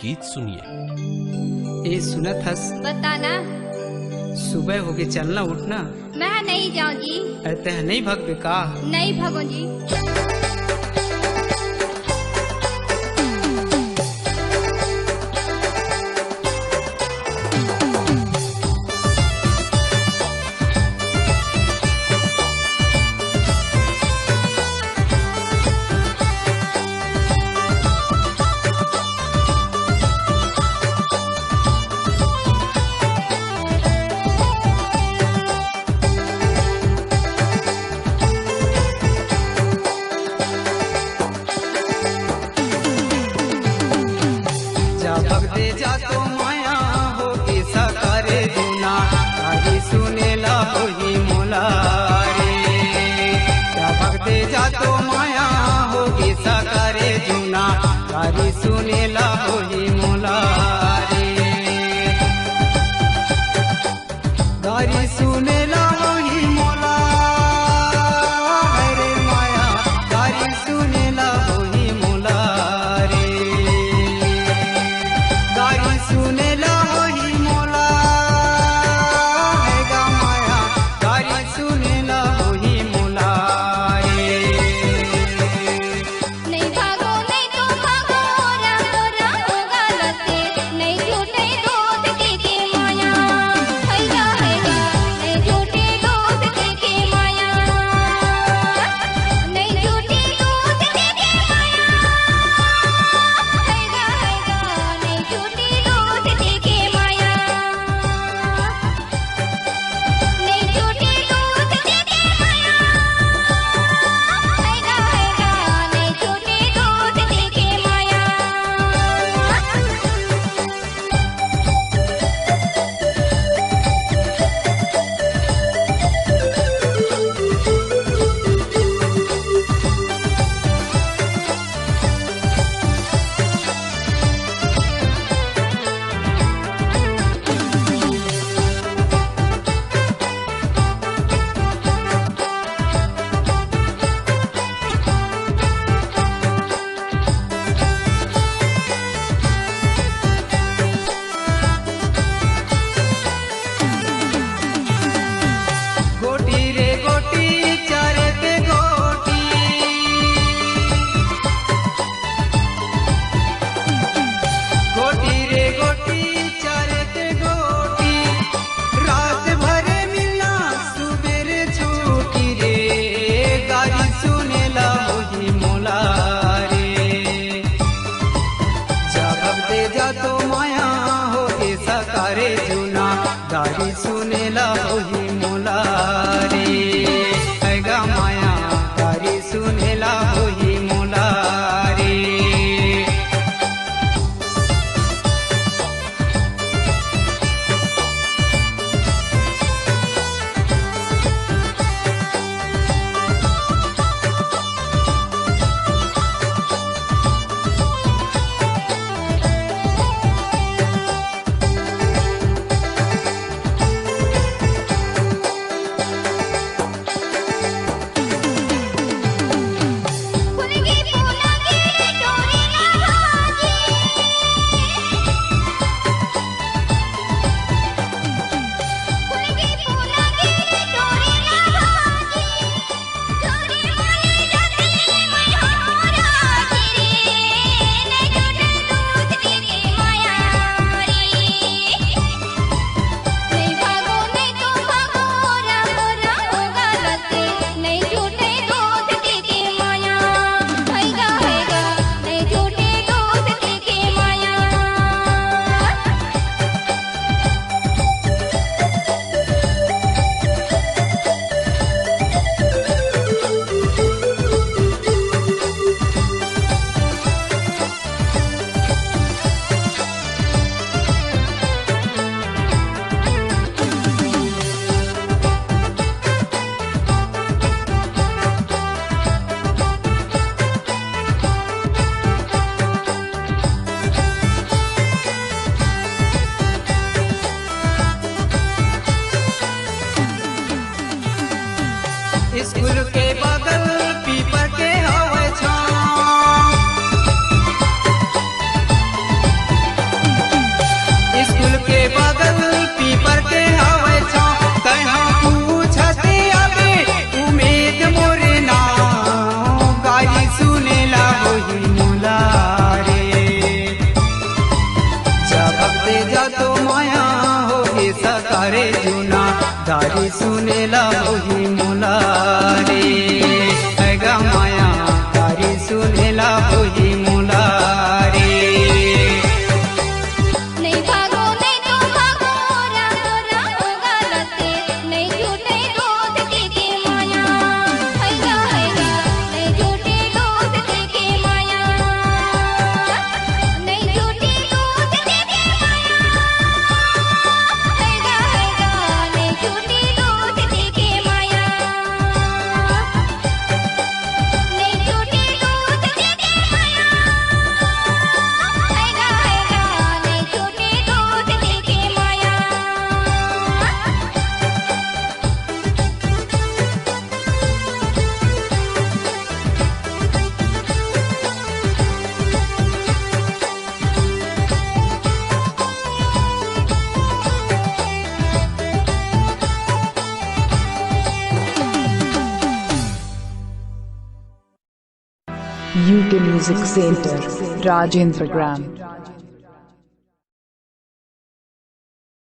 गीत सुनिए। ए सुनत हस, बताना। सुबह होके चलना उठना। मैं नहीं जाऊँ जी। अरे नहीं भगवे का? नहीं भगो जी। भगते जा तो माया हो के सकारे गुना तारी सुनेला होही मोला रे। क्या भगते जा तो माया हो के सकारे गुना तारी सुनेला होही मोला रे। तारी सुनेला होही मोला रे माया, तारी सुनेला होही मोला रे। सुनेला होही मोला है गा माया, तारी सुनेला होही मोला रे। नहीं भागो नहीं तो भागो, राम राम होगा लते, नहीं झूठे दूध के माया, हैगा हैगा नहीं झूठे दूध के माया, नहीं झूठे दूध के माया, हैगा हैगा नहीं झूठे दूध के माया, नहीं झूठे दूध के माया, हैगा हैगा नहीं झूठे दूध के माया। गोटी रे गोटी चारे पे गोटी, गोटी रे गोटी चारे पे गोटी, रात भरे मिलना सुबेरे छूटी रे। गाड़ी सुनेला होही मोला रे। जा भगते जा तो माया हो के सकारे जुना, गाड़ी सुनेला होही मोला रे। हैगा माया, गाड़ी सुनेला होही मोला रे। तारी सुनेला होई मोला रे हैगा माया तारी सुनेला होई मोला रे नहीं भागो नहीं तो भागो रामो रामो गालते नहीं झूठे दोस्त की माया हैगा हैगा नहीं झूठे दोस्त की माया नहीं झूठी दोस्त की माया हैगा हैगा नहीं झूठी दोस्त की माया नहीं झूठी दोस्त की माया हैगा हैगा नहीं झूठी दोस्त की माया UK Music Center, Rajendra Gram.